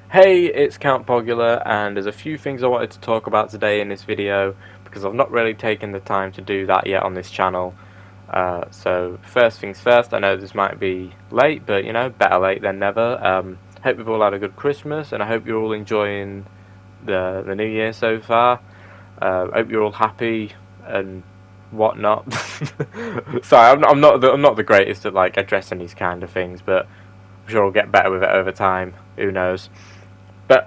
Hey, it's Count Pogula, and there's a few things I wanted to talk about today in this video because I've not really taken the time to do that yet on this channel. So first things first, I know this might be late, but better late than never. Hope you've all had a good Christmas, and I hope you're all enjoying the New Year so far. Hope you're all happy and whatnot. Sorry, I'm not the greatest at like addressing these kind of things, but I'm sure I'll get better with it over time. Who knows? But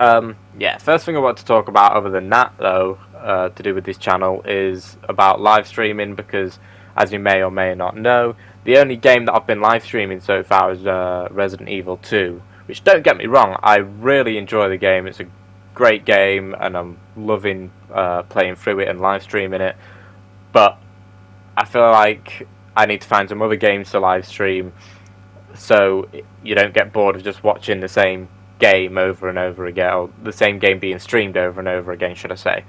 yeah, first thing I want to talk about, other than that though, to do with this channel, is about live streaming because, as you may or may not know, the only game that I've been live streaming so far is Resident Evil 2. Which, don't get me wrong, I really enjoy the game. It's a great game, and I'm loving playing through it and live streaming it. But I feel like I need to find some other games to live stream, so you don't get bored of just watching the same game over and over again, or the same game being streamed over and over again, should I say.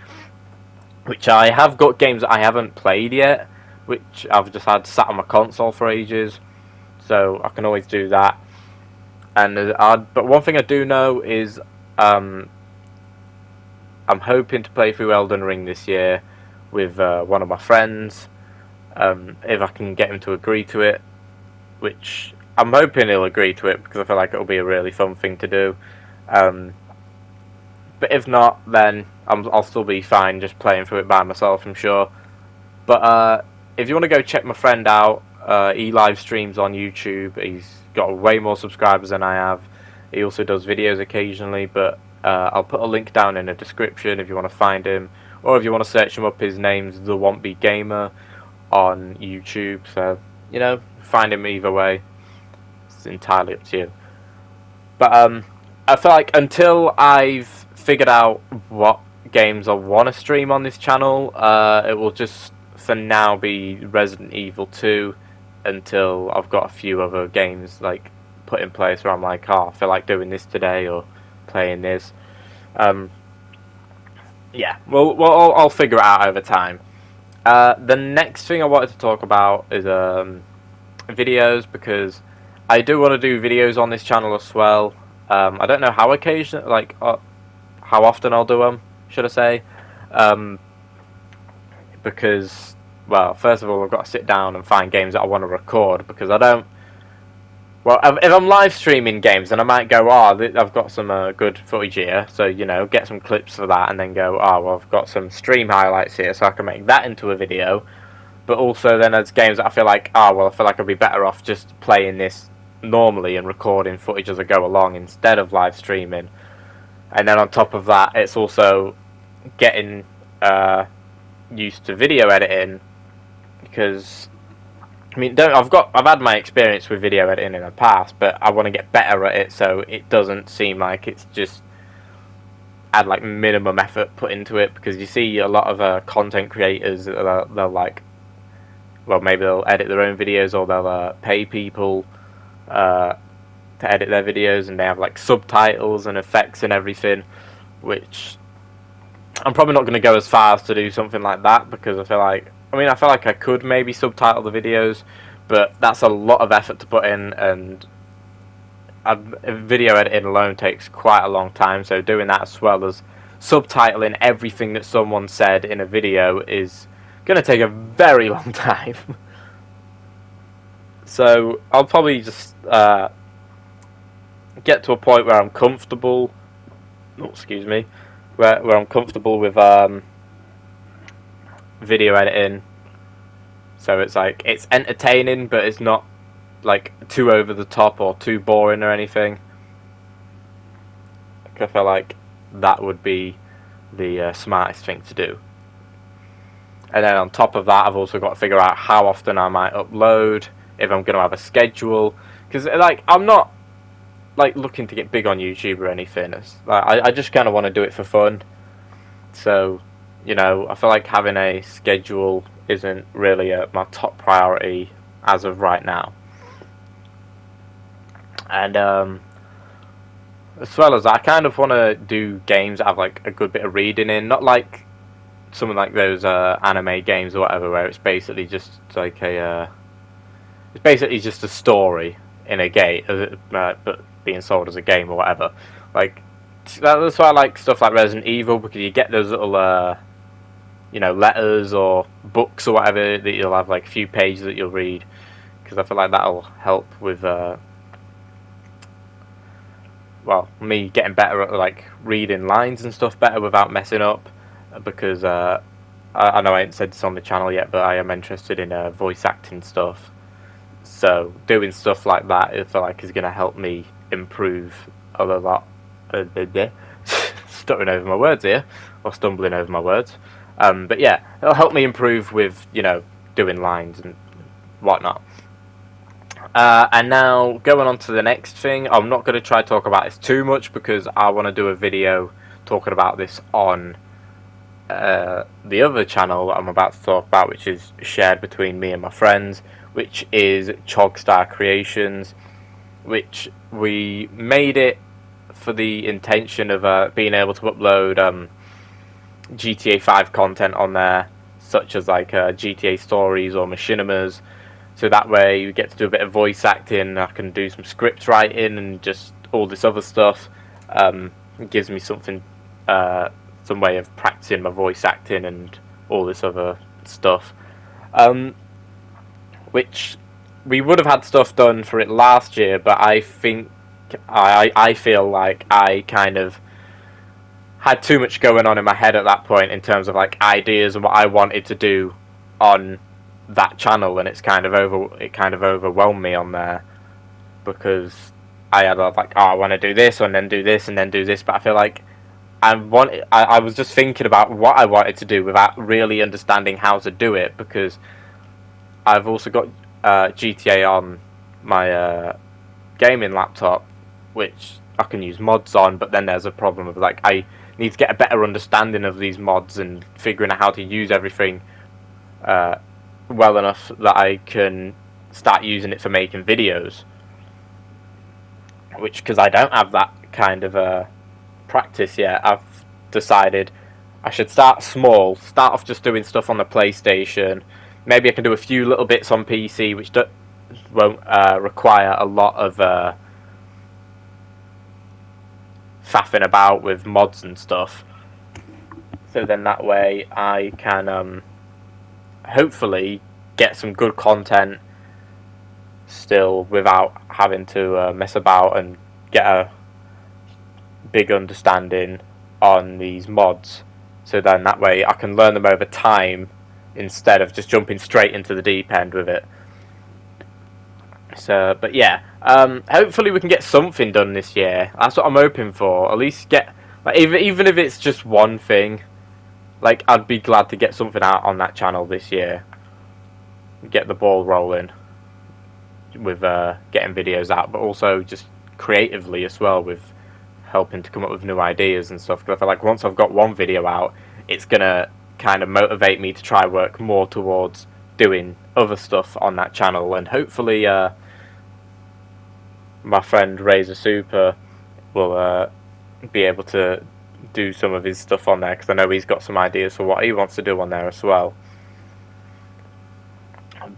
Which I have got games that I haven't played yet, which I've just had sat on my console for ages, so I can always do that. And but one thing I do know is I'm hoping to play through Elden Ring this year with one of my friends, if I can get him to agree to it, which I'm hoping he'll agree to it because I feel like it'll be a really fun thing to do. But if not, then I'll still be fine just playing through it by myself, I'm sure. But if you want to go check my friend out, he live streams on YouTube. He's got way more subscribers than I have. He also does videos occasionally, but I'll put a link down in the description if you want to find him, or if you want to search him up. His name's The Won't Be Gamer on YouTube. So find him either way. It's entirely up to you. But I feel like until I've figured out what games I want to stream on this channel, it will just for now be Resident Evil 2 until I've got a few other games like put in place where I'm like, oh, I feel like doing this today or playing this. Yeah, well, I'll figure it out over time. The next thing I wanted to talk about is videos, because I do want to do videos on this channel as well. I don't know how how often I'll do them, should I say? Because, well, first of all, I've got to sit down and find games that I want to record, because I don't. Well, if I'm live streaming games, then I might go, I've got some good footage here, so, get some clips for that, and then go, well, I've got some stream highlights here, so I can make that into a video. But also then there's games that I feel like, I feel like I'd be better off just playing this normally and recording footage as I go along instead of live streaming. And then on top of that, it's also getting used to video editing, because I've had my experience with video editing in the past, but I want to get better at it so it doesn't seem like it's just add like minimum effort put into it. Because you see a lot of content creators, they'll like, well, maybe they'll edit their own videos, or they'll pay people to edit their videos, and they have like subtitles and effects and everything, which I'm probably not going to go as far as to do something like that, because I feel like I could maybe subtitle the videos, but that's a lot of effort to put in, and video editing alone takes quite a long time, so doing that as well as subtitling everything that someone said in a video is going to take a very long time. So I'll probably just get to a point where I'm comfortable. Excuse me, where I'm comfortable with video editing. So it's like it's entertaining, but it's not like too over the top or too boring or anything. I feel like that would be the smartest thing to do. And then on top of that, I've also got to figure out how often I might upload, if I'm going to have a schedule, because like I'm not like looking to get big on YouTube or anything. I just kind of want to do it for fun. So I feel like having a schedule isn't really my top priority as of right now. And as well as that, I kind of want to do games that have like a good bit of reading in, not like some of like those anime games or whatever, where it's basically just like it's basically just a story in a game, but being sold as a game or whatever. Like that's why I like stuff like Resident Evil, because you get those little letters or books or whatever that you'll have, like a few pages that you'll read, because I feel like that'll help with me getting better at like reading lines and stuff better without messing up, because I know I ain't said this on the channel yet, but I am interested in voice acting stuff. So doing stuff like that, I feel like is going to help me improve a lot. Stuttering over my words here, or stumbling over my words. But yeah, it'll help me improve with, doing lines and whatnot. And now, going on to the next thing, I'm not going to try to talk about this too much, because I want to do a video talking about this on the other channel that I'm about to talk about, which is shared between me and my friends, which is ChogStar Creations, which we made it for the intention of being able to upload GTA 5 content on there, such as like GTA stories or machinimas, so that way you get to do a bit of voice acting. I can do some script writing and just all this other stuff. It gives me something, some way of practicing my voice acting and all this other stuff, which we would have had stuff done for it last year, but I think I feel like I kind of had too much going on in my head at that point in terms of like ideas and what I wanted to do on that channel, and it kind of overwhelmed me on there, because I had like, oh, I want to do this and then do this and then do this, but I feel like I was just thinking about what I wanted to do without really understanding how to do it, because I've also got GTA on my gaming laptop, which I can use mods on, but then there's a problem of like I need to get a better understanding of these mods and figuring out how to use everything well enough that I can start using it for making videos, which, because I don't have that kind of practice yet, I've decided I should start small, start off just doing stuff on the PlayStation. Maybe I can do a few little bits on PC, which won't require a lot of faffing about with mods and stuff. So then that way I can hopefully get some good content still without having to mess about and get a big understanding on these mods. So then that way I can learn them over time instead of just jumping straight into the deep end with it. So, but yeah, hopefully we can get something done this year. That's what I'm hoping for. At least get, like, even if it's just one thing, like, I'd be glad to get something out on that channel this year. Get the ball rolling with getting videos out, but also just creatively as well, with helping to come up with new ideas and stuff. Because I feel like once I've got one video out, it's gonna kind of motivate me to try work more towards doing other stuff on that channel, and hopefully my friend Razor Super will be able to do some of his stuff on there, because I know he's got some ideas for what he wants to do on there as well.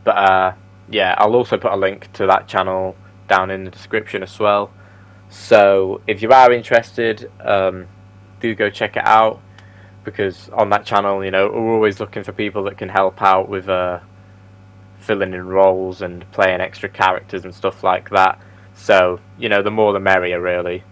But yeah, I'll also put a link to that channel down in the description as well, so if you are interested, do go check it out, because on that channel, we're always looking for people that can help out with filling in roles and playing extra characters and stuff like that. So, the more the merrier, really.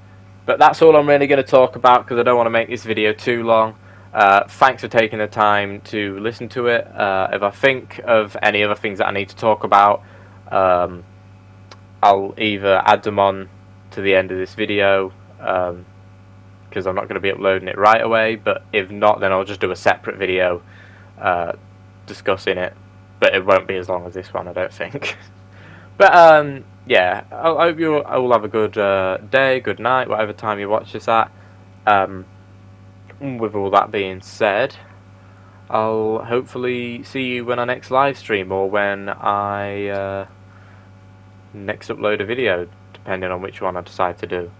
But that's all I'm really going to talk about, because I don't want to make this video too long. Thanks for taking the time to listen to it. If I think of any other things that I need to talk about, I'll either add them on to the end of this video, because I'm not going to be uploading it right away, but if not, then I'll just do a separate video discussing it, but it won't be as long as this one, I don't think. But yeah, I hope you all have a good day, good night, whatever time you watch this at. With all that being said, I'll hopefully see you when I next live stream, or when I next upload a video, depending on which one I decide to do.